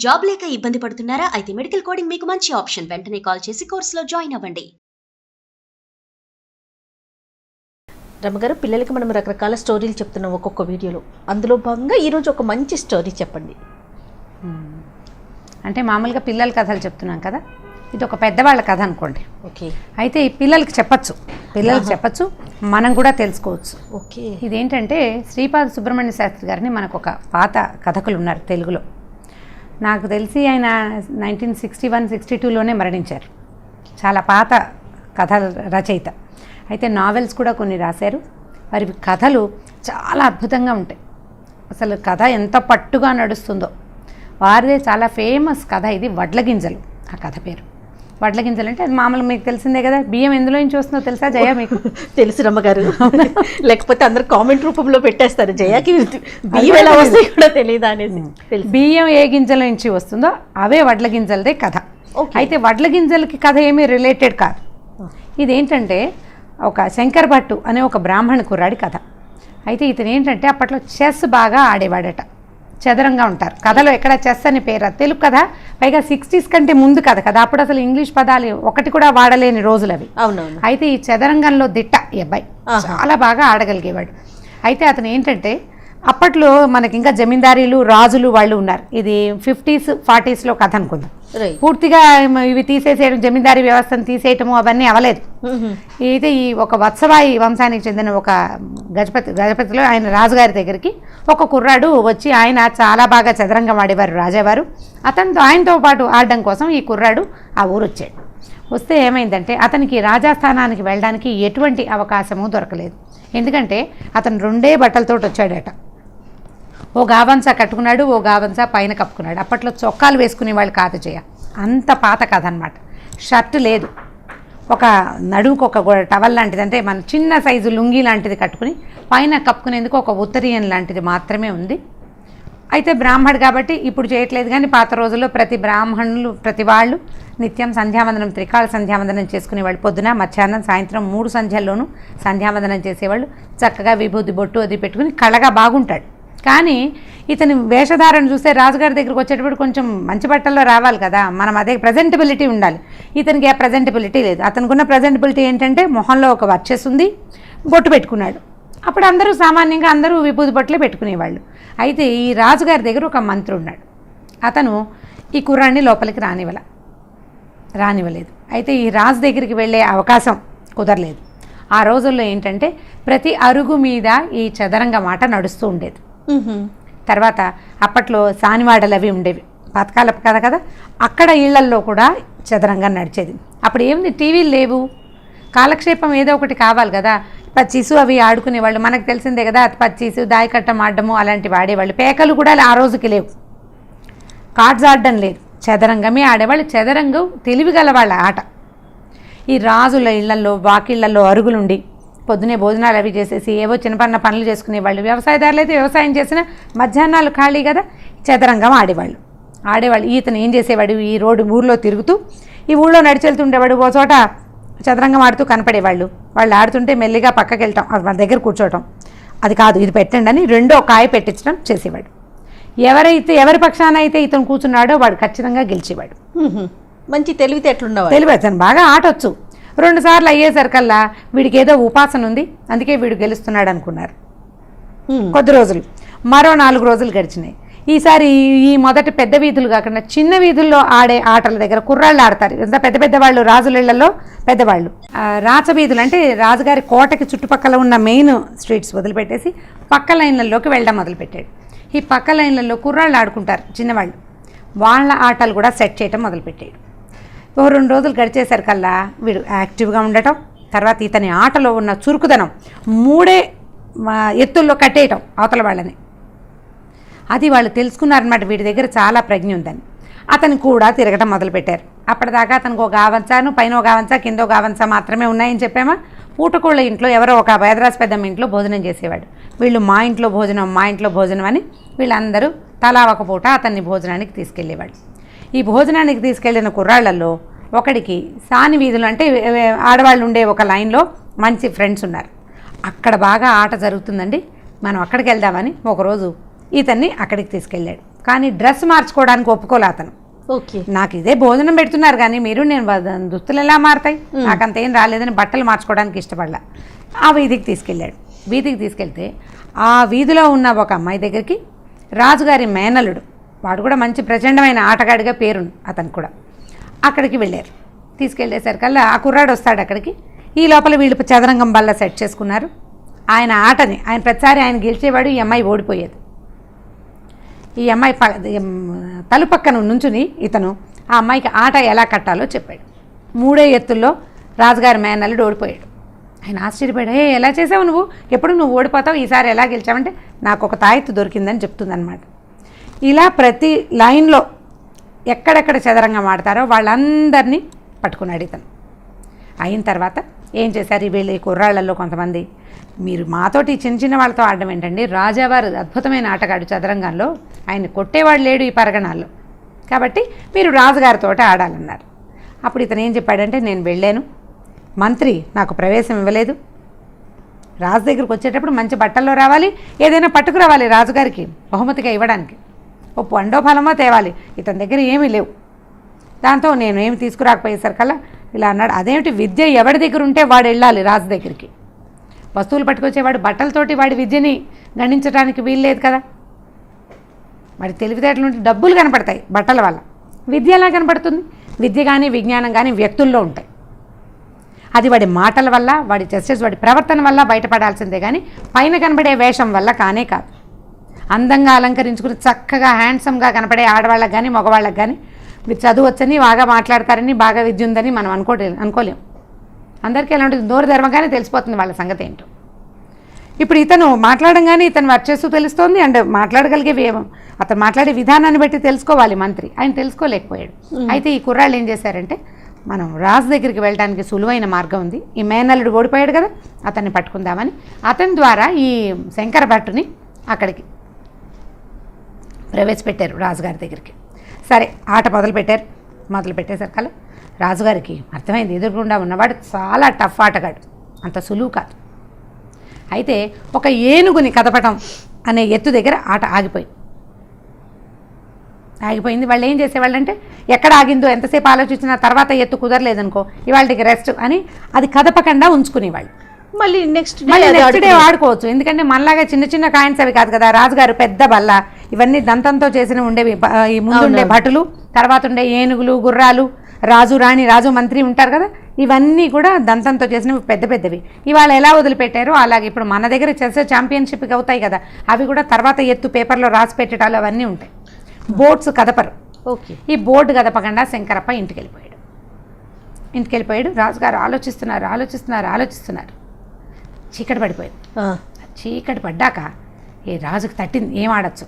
Job లేక ఇబ్బంది పడుతున్నారా? అయితే మెడికల్ కోడింగ్ మీకు మంచి ఆప్షన్. వెంటనే కాల్ చేసి కోర్సులో జాయిన్ అవ్వండి. రమ్మగారు, పిల్లలకి మనం రకరకాల స్టోరీలు చెప్తున్నాం ఒక్కొక్క వీడియోలో. అందులో భాగంగా ఈరోజు ఒక మంచి స్టోరీ చెప్పండి. అంటే మామూలుగా పిల్లల కథలు చెప్తున్నాం కదా, ఇది ఒక పెద్దవాళ్ళ కథ అనుకోండి. ఓకే. అయితే ఈ పిల్లలకి చెప్పచ్చు, మనం కూడా తెలుసుకోవచ్చు. ఓకే. ఇదేంటంటే శ్రీపాద సుబ్రహ్మణ్య శాస్త్రి గారిని మనకు ఒక పాత కథకులు ఉన్నారు తెలుగులో. నాకు తెలిసి ఆయన 1961-62లోనే మరణించారు. చాలా పాత కథల రచయిత. అయితే నావెల్స్ కూడా కొన్ని రాశారు. వారి కథలు చాలా అద్భుతంగా ఉంటాయి. అసలు కథ ఎంత పట్టుగా నడుస్తుందో. వారిదే చాలా ఫేమస్ కథ ఇది, వడ్లగింజలు. ఆ కథ పేరు వడ్లగింజలు. అంటే అది మామూలు మీకు తెలిసిందే కదా. బియ్యం ఎందులో నుంచి వస్తుందో తెలుసా జయ? మీకు తెలుసు రమ్మగారు. లేకపోతే అందరు కామెంట్ రూపంలో పెట్టేస్తారు, జయాకి బియ్యం ఎలా వస్తాయి కూడా తెలియదు అనేసి. బియ్యం ఏ గింజల నుంచి వస్తుందో అవే వడ్ల గింజలదే కథ. అయితే వడ్ల గింజలకి కథ ఏమీ రిలేటెడ్ కాదు. ఇదేంటంటే ఒక శంకర్ భట్టు అనే ఒక బ్రాహ్మణ కుర్రాడి కథ. అయితే ఇతను ఏంటంటే అప్పట్లో చెస్ బాగా ఆడేవాడట. చదరంగా ఉంటారు కథలో. ఎక్కడ చెస్ అని పేరు, తెలుగు కథ, పైగా 60s కంటే ముందు కథ కదా. అప్పుడు అసలు ఇంగ్లీష్ పదాలు ఒకటి కూడా వాడలేని రోజులు అవి. అవునవును. అయితే ఈ చదరంగంలో దిట్ట ఈ అబ్బాయి, చాలా బాగా ఆడగలిగేవాడు. అయితే అతను ఏంటంటే అప్పట్లో మనకి ఇంకా జమీందారీలు రాజులు వాళ్ళు ఉన్నారు. ఇది 50s 40sలో కథ అనుకుందాం. పూర్తిగా ఇవి తీసేసేయడం, జమీందారీ వ్యవస్థను తీసేయటము అవన్నీ అవ్వలేదు. అయితే ఈ ఒక వత్సవాయి వంశానికి చెందిన ఒక గజపతిలో ఆయన రాజుగారి దగ్గరికి ఒక కుర్రాడు వచ్చి, ఆయన చాలా బాగా చదరంగం ఆడేవారు రాజావారు. ఆయనతో పాటు ఆడడం కోసం ఈ కుర్రాడు ఆ ఊరు వచ్చాడు. వస్తే ఏమైందంటే అతనికి రాజాస్థానానికి వెళ్ళడానికి ఎటువంటి అవకాశము దొరకలేదు. ఎందుకంటే అతను 2 బట్టలతో వచ్చాడట. ఓ గావంసా కట్టుకున్నాడు, ఓ గావంసా పైన కప్పుకున్నాడు. అప్పట్లో చొక్కాలు వేసుకునేవాళ్ళు కాదు జయ, అంత పాత కథ అనమాట. షర్టు లేదు, ఒక నడుముకు ఒక టవల్ లాంటిది, అంటే మన చిన్న సైజు లుంగీ లాంటిది కట్టుకుని పైన కప్పుకునేందుకు ఒక ఉత్తరీయం లాంటిది మాత్రమే ఉంది. అయితే బ్రాహ్మడు కాబట్టి ఇప్పుడు చేయట్లేదు, కానీ పాత రోజుల్లో ప్రతి బ్రాహ్మణులు ప్రతి వాళ్ళు నిత్యం సంధ్యావందనం, త్రికాల సంధ్యావందనం చేసుకునేవాళ్ళు. పొద్దున, మధ్యాహ్నం, సాయంత్రం 3 సంధ్యల్లోనూ సంధ్యావందనం చేసేవాళ్ళు. చక్కగా విభూతి బొట్టు అది పెట్టుకుని కళగా బాగుంటాడు. కానీ ఇతని వేషధారణ చూస్తే రాజుగారి దగ్గరికి వచ్చేటప్పుడు కొంచెం మంచి బట్టల్లో రావాలి కదా, మనం అదే ప్రజెంటబిలిటీ ఉండాలి. ఇతనికి ఆ ప్రజెంటబిలిటీ లేదు. అతనుకున్న ప్రజెంటబిలిటీ ఏంటంటే మొహంలో ఒక వర్చస్ ఉంది, బొట్టు పెట్టుకున్నాడు. అప్పుడు అందరూ సామాన్యంగా అందరూ విభూతి బొట్లే పెట్టుకునేవాళ్ళు. అయితే ఈ రాజుగారి దగ్గర ఒక మంత్రి ఉన్నాడు. అతను ఈ కుర్రాన్ని లోపలికి రానివ్వలేదు. అయితే ఈ రాజు దగ్గరికి వెళ్ళే అవకాశం కుదరలేదు. ఆ రోజుల్లో ఏంటంటే ప్రతి అరుగు మీద ఈ చదరంగం ఆట నడుస్తూ ఉండేది. తర్వాత అప్పట్లో సానివాడలు అవి ఉండేవి, పథకాల కథ కదా, అక్కడ ఇళ్లల్లో కూడా చదరంగం నడిచేది. అప్పుడు ఏముంది, టీవీలు లేవు, కాలక్షేపం ఏదో ఒకటి కావాలి కదా. పచ్చీసు అవి ఆడుకునేవాళ్ళు, మనకు తెలిసిందే కదా. పచ్చీసు, దాయకట్టం ఆడడము అలాంటివి ఆడేవాళ్ళు. పేకలు కూడా ఆ రోజుకి లేవు, కార్డ్స్ ఆడడం లేదు, చదరంగమే ఆడేవాళ్ళు. చదరంగం తెలివిగల వాళ్ళ ఆట. ఈ రాజుల ఇళ్లల్లో వాకిళ్లలో అరుగులుండి పొద్దునే భోజనాలు అవి చేసేసి ఏవో చిన్నపన్న పనులు చేసుకునేవాళ్ళు. వ్యవసాయదారులు అయితే వ్యవసాయం చేసిన మధ్యాహ్నాలు ఖాళీ కదా, చదరంగం ఆడేవాళ్ళు. ఈతను ఏం చేసేవాడు, ఈ ఊర్లో తిరుగుతూ ఈ ఊళ్ళో నడిచెళ్తుండేవాడు. ఓ చోట చదరంగం ఆడుతూ కనపడేవాళ్ళు. వాళ్ళు ఆడుతుంటే మెల్లిగా పక్కకి వెళ్తాం, వాళ్ళ దగ్గర కూర్చోవటం. అది కాదు, ఇది పెట్టండి అని 2వ కాయ పెట్టించడం చేసేవాడు. ఎవరి పక్షాన అయితే ఇతను కూర్చున్నాడో వాడు ఖచ్చితంగా గెలిచేవాడు. మంచి తెలివితేటలున్నవాడు. తెలివి అతను బాగా ఆటొచ్చు. 2 సార్లు అయ్యేసరికల్లా వీడికి ఏదో ఉపాసన ఉంది, అందుకే వీడు గెలుస్తున్నాడు అనుకున్నారు. కొద్ది రోజులు, మరో 4 రోజులు గడిచినాయి. ఈసారి ఈ మొదటి పెద్ద వీధులు కాకుండా చిన్న వీధుల్లో ఆడే ఆటల దగ్గర కుర్రాళ్ళు ఆడతారు. ఎంత పెద్ద పెద్ద వాళ్ళు, రాజులిళ్లలో పెద్దవాళ్ళు. రాచవీధులు అంటే రాజుగారి కోటకి చుట్టుపక్కల ఉన్న మెయిన్ స్ట్రీట్స్ వదిలిపెట్టేసి పక్క లైన్లలోకి వెళ్ళడం మొదలుపెట్టాడు. ఈ పక్క లైన్లలో కుర్రాళ్ళు ఆడుకుంటారు చిన్నవాళ్ళు, వాళ్ళ ఆటలు కూడా సెట్ చేయటం మొదలుపెట్టాడు. 2 రోజులు గడిచేసరికల్లా వీడు యాక్టివ్గా ఉండటం, తర్వాత ఇతని ఆటలో ఉన్న చురుకుదనం 3 ఎత్తుల్లో కట్టేయటం అవతల వాళ్ళని. అది వాళ్ళు తెలుసుకున్నారన్నమాట, వీడి దగ్గర చాలా ప్రజ్ఞ ఉందని. అతను కూడా తిరగటం మొదలుపెట్టారు. అప్పటిదాకా అతనికి ఒక గావంచాను, పైన ఒక గావంచా, కింద ఒక గావంచా మాత్రమే ఉన్నాయని చెప్పామా. పూటకోళ్ళ ఇంట్లో ఎవరో ఒక వేదరాజు పెద్దమ్మ ఇంట్లో భోజనం చేసేవాడు. వీళ్ళు మా ఇంట్లో భోజనం అని వీళ్ళందరూ తలా ఒక పూట అతన్ని భోజనానికి తీసుకెళ్ళేవాడు. ఈ భోజనానికి తీసుకెళ్లిన కుర్రాళ్లలో ఒకడికి సాని వీధులు అంటే ఆడవాళ్ళు ఉండే ఒక లైన్లో మంచి ఫ్రెండ్స్ ఉన్నారు. అక్కడ బాగా ఆట జరుగుతుందండి, మనం అక్కడికి వెళ్దామని ఒకరోజు ఇతన్ని అక్కడికి తీసుకెళ్ళాడు. కానీ డ్రెస్ మార్చుకోవడానికి ఒప్పుకోలే అతను. ఓకే. నాకు ఇదే భోజనం పెడుతున్నారు కానీ నేను దుస్తులు ఎలా మారుతాయి, నాకంతేం రాలేదని బట్టలు మార్చుకోవడానికి ఇష్టపడలా. ఆ వీధికి తీసుకెళ్ళాడు. వీధికి తీసుకెళ్తే ఆ వీధిలో ఉన్న ఒక అమ్మాయి దగ్గరికి రాజుగారి మేనలుడు, వాడు కూడా మంచి ప్రచండమైన ఆటగాడిగా పేరుంది అతను కూడా, అక్కడికి వెళ్ళారు. తీసుకెళ్ళేసరికల్లా ఆ కుర్రాడు వస్తాడు అక్కడికి. ఈ లోపల వీళ్ళు చదరంగం బల్ల సెట్ చేసుకున్నారు. ఆయన ఆటని ఆయన ప్రతిసారి ఆయన గెలిచేవాడు, ఈ అమ్మాయి ఓడిపోయేది. ఈ అమ్మాయి తలుపక్కన నుంచుని ఇతను ఆ అమ్మాయికి ఆట ఎలా కట్టాలో చెప్పాడు. 3 ఎత్తుల్లో రాజుగారి మేనల్లుడు ఓడిపోయాడు. ఆయన ఆశ్చర్యపోయాడు. ఎలా చేసావు నువ్వు, ఎప్పుడు నువ్వు ఓడిపోతావు, ఈసారి ఎలా గెలిచావంటే నాకు ఒక తాయెత్తు దొరికిందని చెప్తుందన్నమాట. ఇలా ప్రతి లైన్లో ఎక్కడెక్కడ చదరంగం ఆడతారో వాళ్ళందరినీ పట్టుకున్నాడు ఇతను. అయిన తర్వాత ఏం చేశారు, వీళ్ళు కుర్రాళ్ళల్లో కొంతమంది, మీరు మాతోటి చిన్న చిన్న వాళ్ళతో ఆడడం ఏంటండి, రాజావారు అద్భుతమైన ఆటగాడు చదరంగంలో, ఆయన కొట్టేవాడు లేడు ఈ పరగణాల్లో, కాబట్టి మీరు రాజుగారితో ఆడాలన్నారు. అప్పుడు ఇతను ఏం చెప్పాడంటే, నేను వెళ్ళాను, మంత్రి నాకు ప్రవేశం ఇవ్వలేదు, రాజు దగ్గరికి వచ్చేటప్పుడు మంచి బట్టల్లో రావాలి, ఏదైనా పట్టుకురావాలి రాజుగారికి బహుమతిగా ఇవ్వడానికి, ఓ పండో ఫలమో తేవాలి, ఇతని దగ్గర ఏమీ లేవు. దాంతో నేను ఏమి తీసుకురాకపోయేసరికల్లా ఇలా అన్నాడు. అదేమిటి, విద్య ఎవరి దగ్గర ఉంటే వాడు వెళ్ళాలి రాజు దగ్గరికి, వస్తువులు పట్టుకొచ్చేవాడు బట్టలతోటి వాడి విద్యని గణించడానికి వీల్లేదు కదా. వాడి తెలివితేటల నుండి డబ్బులు కనపడతాయి బట్టల వల్ల, విద్య ఎలా కనపడుతుంది? విద్య కానీ విజ్ఞానం కానీ వ్యక్తుల్లో ఉంటాయి. అది వాడి మాటల వల్ల, వాడి జస్టిస్, వాడి ప్రవర్తన వల్ల బయటపడాల్సిందే కానీ పైన కనబడే వేషం వల్ల కానే కాదు. అందంగా అలంకరించుకుని చక్కగా హ్యాండ్సమ్గా కనపడే ఆడవాళ్ళకి కానీ మగవాళ్ళకి కానీ మీరు చదువు వచ్చని, బాగా మాట్లాడతారని, బాగా విద్య ఉందని మనం అనుకోలేం. అందరికీ ఎలా ఉంటుంది, నోరు ధర్మగానే తెలిసిపోతుంది వాళ్ళ సంగతి ఏంటో. ఇప్పుడు ఇతను మాట్లాడంగానే ఇతను వర్చేస్తూ తెలుస్తోంది, అండ్ మాట్లాడగలిగే అతను మాట్లాడే విధానాన్ని బట్టి తెలుసుకోవాలి మంత్రి, ఆయన తెలుసుకోలేకపోయాడు. అయితే ఈ కుర్రాళ్ళు ఏం చేశారంటే, మనం రాజు దగ్గరికి వెళ్ళడానికి సులువైన మార్గం ఉంది, ఈ మేనల్లుడు ఓడిపోయాడు కదా, అతన్ని పట్టుకుందామని అతని ద్వారా ఈ శంకర భట్టుని అక్కడికి ప్రవేశపెట్టారు రాజుగారి దగ్గరికి. సరే ఆట మొదలు పెట్టేసరికల్లా రాజుగారికి అర్థమైంది, ఎదురుగుండా ఉన్నవాడు చాలా టఫ్ ఆటగాడు, అంత సులువు కాదు. అయితే ఒక ఏనుగుని కదపటం అనే ఎత్తు దగ్గర ఆట ఆగిపోయింది. వాళ్ళు ఏం చేసేవాళ్ళంటే, ఎక్కడ ఆగిందో ఎంతసేపు ఆలోచించినా తర్వాత ఎత్తు కుదరలేదనుకో, ఇవాళకి రెస్ట్ అని అది కదపకుండా ఉంచుకునేవాళ్ళు. మళ్ళీ నెక్స్ట్ డే ఆడుకోవచ్చు. ఎందుకంటే మనలాగా చిన్న చిన్న కాయిన్స్ అవి కాదు కదా, రాజుగారు పెద్ద బల్ల, ఇవన్నీ దంతంతో చేసిన ఉండేవి. ఈ ముందుండే భటులు, తర్వాత ఉండే ఏనుగులు, గుర్రాలు, రాజు రాణి, రాజు మంత్రి ఉంటారు కదా, ఇవన్నీ కూడా దంతంతో చేసినవి పెద్ద పెద్దవి. ఇవాళ ఎలా వదిలిపెట్టారో అలాగే ఇప్పుడు మన దగ్గర చెస్ ఛాంపియన్షిప్కి అవుతాయి కదా, అవి కూడా తర్వాత ఎత్తు పేపర్లో రాసి పెట్టడాలు అవన్నీ ఉంటాయి. బోర్డ్స్ కదపరు. ఓకే. ఈ బోర్డు కదపకుండా శంకరప్ప ఇంటికి వెళ్ళిపోయాడు. రాజుగారు ఆలోచిస్తున్నారు. చీకటి పడిపోయింది. చీకటి పడ్డాక ఏ రాజుకి తట్టింది, ఏం ఆడచ్చు,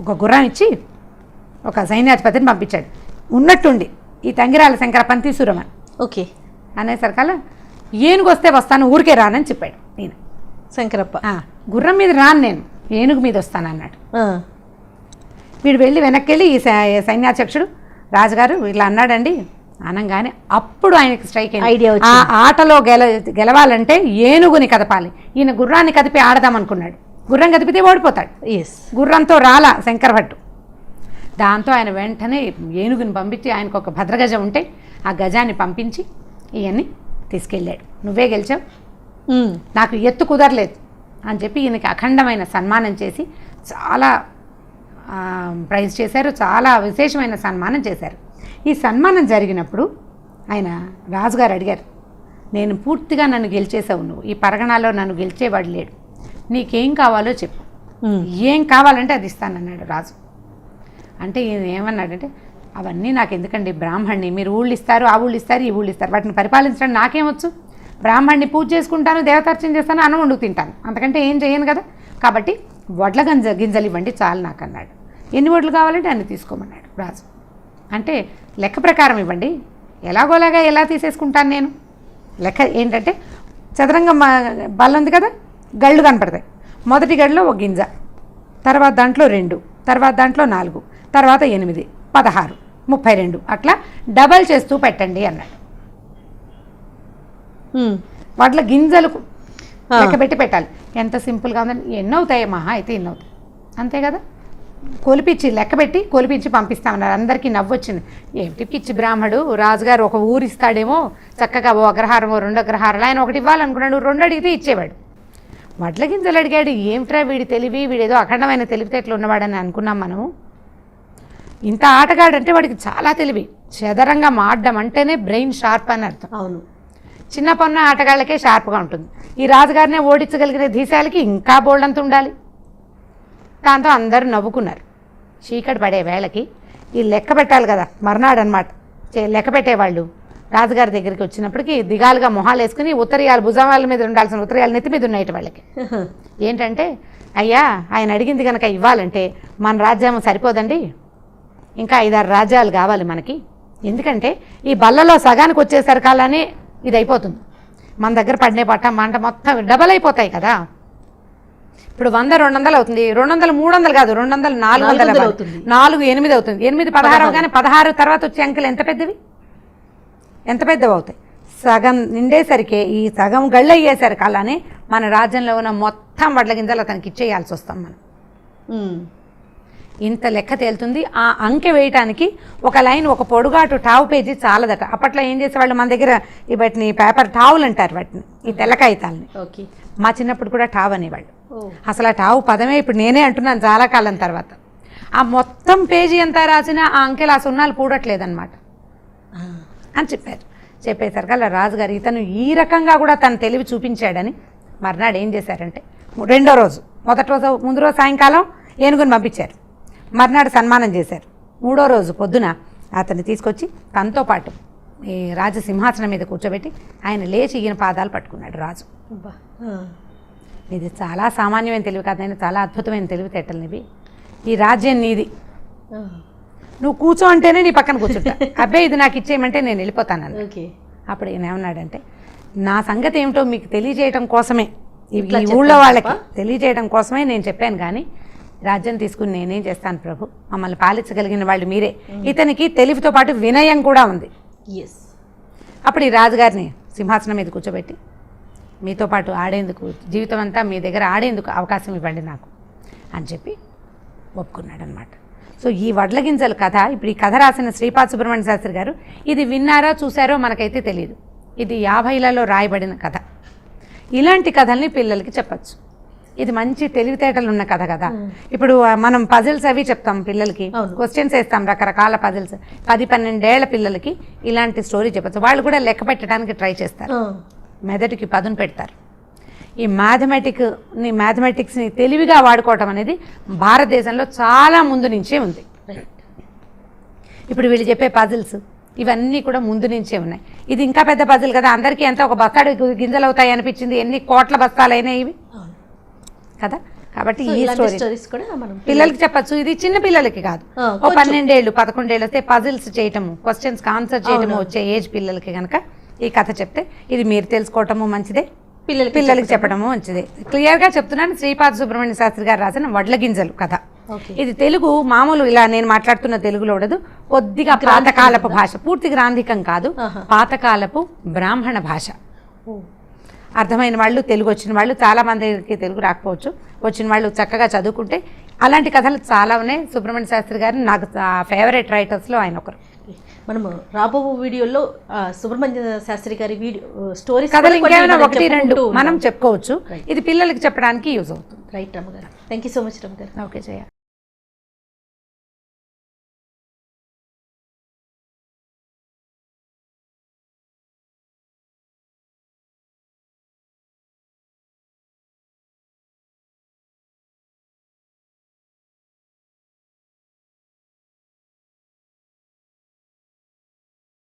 ఒక గుర్రం ఇచ్చి ఒక సైన్యాధిపతిని పంపించాడు. ఉన్నట్టుండి ఈ తంగిరాల శంకరప్పని తీసుకురమని. ఓకే. అనేసరికల్లా ఏనుగు వస్తే వస్తాను, ఊరికే రానని చెప్పాడు. నేను శంకరప్ప గుర్రం మీద రాను, నేను ఏనుగు మీద వస్తాను అన్నాడు. వీడు వెళ్ళి వెనక్కి వెళ్ళి ఈ సైన్యాధ్యక్షుడు రాజుగారు ఇలా అన్నాడండి అనగానే అప్పుడు ఆయనకి స్ట్రైక్ అయింది. ఆ ఆటలో గెలవాలంటే ఏనుగుని కదపాలి, ఈయన గుర్రాన్ని కదిపి ఆడదాం అనుకున్నాడు. గుర్రం కదిపితే ఓడిపోతాడు. గుర్రంతో రాలా శంకరభట్టు. దాంతో ఆయన వెంటనే ఏనుగుని పంపించి, ఆయనకు ఒక భద్రగజం ఉంటే ఆ గజాన్ని పంపించి ఈయన్ని తీసుకెళ్ళాడు. నువ్వే గెలిచావు, నాకు ఎత్తు కుదరలేదు అని చెప్పి ఈయనకి అఖండమైన సన్మానం చేసి చాలా ప్రైజ్ చేశారు, చాలా విశేషమైన సన్మానం చేశారు. ఈ సన్మానం జరిగినప్పుడు ఆయన రాజుగారు అడిగారు, నేను పూర్తిగా నన్ను గెలిచేసావు, నువ్వు ఈ పరగణాలో నన్ను గెలిచేవాడు లేడు, నీకేం కావాలో చెప్పు, ఏం కావాలంటే అది ఇస్తానన్నాడు రాజు. అంటే ఈయన ఏమన్నాడంటే, అవన్నీ నాకు ఎందుకండి, బ్రాహ్మణ్ణి, మీరు ఊళ్ళు ఇస్తారు, ఆ ఊళ్ళు ఇస్తారు, ఈ ఊళ్ళు ఇస్తారు, వాటిని పరిపాలించడం నాకేమొచ్చు, బ్రాహ్మణ్ణి పూజ చేసుకుంటాను, దేవతార్చన చేస్తాను, అన్నం వండుకు తింటాను, అంతకంటే ఏం చేయను కదా, కాబట్టి వడ్ల గింజలు ఇవ్వండి చాలు నాకు అన్నాడు. ఎన్ని వడ్లు కావాలంటే అన్ని తీసుకోమన్నాడు రాజు. అంటే లెక్క ప్రకారం ఇవ్వండి, ఎలాగోలాగా ఎలా తీసేసుకుంటాను నేను. లెక్క ఏంటంటే, చదరంగం బల్ల ఉంది కదా, గళ్ళు కనపడతాయి. మొదటి గడిలో ఒక గింజ, తర్వాత దాంట్లో 2, తర్వాత దాంట్లో 4, తర్వాత 8, 16, 32 అట్లా డబల్ చేస్తూ పెట్టండి అన్నాడు. వడ్ల గింజలు లెక్క పెట్టి పెట్టాలి. ఎంత సింపుల్గా ఉందండి. ఎన్ని అవుతాయి మహా అయితే ఎన్ని అవుతాయి, అంతే కదా, కొలిపించి లెక్కబెట్టి కొలిపించి పంపిస్తామన్నారు. అందరికీ నవ్వొచ్చింది. ఏమిటి పిచ్చి బ్రాహ్మడు, రాజుగారు ఒక ఊరు ఇస్తాడేమో, చక్కగా ఓ అగ్రహారమో 2 అగ్రహారాలు, ఆయన 1 ఇవ్వాలనుకున్నాడు, 2 అడిగితే ఇచ్చేవాడు. వడ్ల గింజలు అడిగాడు. ఏమిట్రా వీడి తెలివి, వీడేదో అఖండమైన తెలివితేటలు ఉన్నవాడని అనుకున్నాం మనము. ఇంత ఆటగాడంటే వాడికి చాలా తెలివి. చదరంగా మాడడం అంటేనే బ్రెయిన్ షార్ప్ అని అర్థం. అవును, చిన్న పొన్న ఆటగాళ్ళకే షార్ప్గా ఉంటుంది. ఈ రాజుగారినే ఓడించగలిగిన ధీశాలకి ఇంకా బోల్డంత ఉండాలి. దాంతో అందరూ నవ్వుకున్నారు. చీకటి పడే వేళకి ఈ లెక్క పెట్టాలి కదా, మర్నాడు అనమాట లెక్క పెట్టేవాళ్ళు రాజుగారి దగ్గరికి వచ్చినప్పటికీ దిగాలుగా మొహాలు వేసుకుని ఉత్తరీయాలు భుజాల మీద ఉండాల్సిన ఉత్తరీయాలు నెత్తి మీద ఉన్నాయి వాళ్ళకి. ఏంటంటే, అయ్యా ఆయన అడిగింది కనుక ఇవ్వాలంటే మన రాజ్యం సరిపోదండి, ఇంకా 5-6 రాజ్యాలు కావాలి మనకి. ఎందుకంటే ఈ బల్లలో సగానికి వచ్చేసరికాలనే ఇది అయిపోతుంది. మన దగ్గర పడినే పట్ట మంట మొత్తం డబల్ అయిపోతాయి కదా. ఇప్పుడు 100-200 అవుతుంది, 200 300 కాదు, 200 400 అవుతుంది, 4 8 అవుతుంది, 8 16 అవగానే 16 తర్వాత వచ్చే అంకెలు ఎంత పెద్దవి, ఎంత పెద్దవి అవుతాయి. సగం నిండేసరికి ఈ సగం గళ్ళు అయ్యేసరికి అలానే మన రాజ్యంలో ఉన్న మొత్తం వడ్ల గింజలు అతనికి ఇచ్చేయాల్సి వస్తాం మనం. ఇంత లెక్క తేలుతుంది. ఆ అంకె వేయటానికి ఒక లైన్, ఒక పొడుగాటు టావు పేజీ చాలదట. అప్పట్లో ఏం చేసేవాళ్ళు, మన దగ్గర వాటిని పేపర్ టావులు అంటారు, వాటిని ఈ తెల్ల కాగితాలని. మా చిన్నప్పుడు కూడా టావ్ అనేవాళ్ళు. అసలు ఆ టావు పదమే ఇప్పుడు నేనే అంటున్నాను చాలా కాలం తర్వాత. ఆ మొత్తం పేజీ ఎంత రాసినా ఆ అంకెలు ఆ సున్నాలు పూడట్లేదన్నమాట అని చెప్పారు. చెప్పేసరికి అలా రాజుగారు ఇతను ఈ రకంగా కూడా తన తెలివి చూపించాడని మర్నాడు ఏం చేశారంటే, 2వ రోజు, మొదటి రోజు ముందు రోజు సాయంకాలం ఏనుగుని పంపించారు, మర్నాడు సన్మానం చేశారు. 3వ రోజు పొద్దున అతన్ని తీసుకొచ్చి తనతో పాటు ఈ రాజసింహాసనం మీద కూర్చోబెట్టి ఆయన లేచి ఈయన పాదాలు పట్టుకున్నాడు రాజు. ఇది చాలా సామాన్యమైన తెలివి కాదు, చాలా అద్భుతమైన తెలివితేటలు. ఈ రాజ్యం నీది, నువ్వు కూర్చో అంటేనే నీ పక్కన కూర్చుంటా, అబ్బాయి ఇది నాకు ఇచ్చేయమంటే నేను వెళ్ళిపోతాను. అప్పుడు ఈయన ఏమన్నాడంటే, నా సంగతి ఏమిటో మీకు తెలియజేయడం కోసమే, ఈ ఊళ్ళో వాళ్ళకి తెలియజేయడం కోసమే నేను చెప్పాను, కానీ రాజ్యం తీసుకుని నేనేం చేస్తాను ప్రభు, మమ్మల్ని పాలించగలిగిన వాళ్ళు మీరే. ఇతనికి తెలివితో పాటు వినయం కూడా ఉంది. అప్పుడు ఈ రాజుగారిని సింహాసనం మీద కూర్చోబెట్టి, మీతో పాటు ఆడేందుకు, జీవితం అంతా మీ దగ్గర ఆడేందుకు అవకాశం ఇవ్వండి నాకు అని చెప్పి ఒప్పుకున్నాడు అనమాట. సో ఈ వడ్ల గింజల కథ, ఇప్పుడు ఈ కథ రాసిన శ్రీపాద సుబ్రహ్మణ్య శాస్త్రి గారు, ఇది విన్నారో చూసారో మనకైతే తెలియదు. ఇది 50లలో రాయబడిన కథ. ఇలాంటి కథల్ని పిల్లలకి చెప్పచ్చు. ఇది మంచి తెలివితేటలు ఉన్న కథ కదా. ఇప్పుడు మనం పజిల్స్ అవి చెప్తాం పిల్లలకి, క్వశ్చన్స్ వేస్తాం, రకరకాల పజిల్స్. 10-12 ఏళ్ల పిల్లలకి ఇలాంటి స్టోరీ చెప్పచ్చు. వాళ్ళు కూడా లెక్క పెట్టడానికి ట్రై చేస్తారు, మెదడుకి పదును పెడతారు. ఈ మ్యాథమెటిక్స్ని తెలివిగా వాడుకోవటం అనేది భారతదేశంలో చాలా ముందు నుంచే ఉంది. ఇప్పుడు వీళ్ళు చెప్పే పజిల్స్ ఇవన్నీ కూడా ముందు నుంచే ఉన్నాయి. ఇది ఇంకా పెద్ద పజిల్ కదా, అందరికీ ఎంత ఒక బస్తాడు గింజలు అవుతాయి అనిపించింది, ఎన్ని కోట్ల బస్తాలు అయినాయి ఇవి కదా. కాబట్టి ఈ స్టోరీస్ కూడా పిల్లలకి చెప్పచ్చు. ఇది చిన్న పిల్లలకి కాదు, 12 ఏళ్ళు 11 ఏళ్ళు వస్తే పజిల్స్ చేయటము, క్వశ్చన్స్కి ఆన్సర్ చేయటము వచ్చే ఏజ్ పిల్లలకి కనుక ఈ కథ చెప్తే ఇది మీరు తెలుసుకోవటము మంచిదే, పిల్లలకి చెప్పడము మంచిదే. క్లియర్గా చెప్తున్నాను, శ్రీపాద సుబ్రహ్మణ్య శాస్త్రి గారు రాసిన వడ్ల గింజలు కథ. ఇది తెలుగు మామూలు ఇలా నేను మాట్లాడుతున్న తెలుగులో ఉండదు, కొద్దిగా పాతకాలపు భాష, పూర్తి గ్రాంధికం కాదు, పాతకాలపు బ్రాహ్మణ భాష. అర్థమైన వాళ్ళు, తెలుగు వచ్చిన వాళ్ళు, చాలా మందికి తెలుగు రాకపోవచ్చు, వచ్చిన వాళ్ళు చక్కగా చదువుకుంటే అలాంటి కథలు చాలా ఉన్నాయి. సుబ్రహ్మణ్య శాస్త్రి గారు నాకు ఫేవరెట్ రైటర్స్లో ఆయన ఒకరు. మనము రాబో వీడియోలో సుబ్రహ్మణ్య శాస్త్రి గారి స్టోరీస్ కథలు ఇంకేమైనా 1-2 మనం చెప్పుకోవచ్చు. ఇది పిల్లలకి చెప్పడానికి యూజ్ అవుతుంది. రైట్ రమ్మగారు, థ్యాంక్ యూ సో మచ్ రమ్మగారు. ఓకే జయ.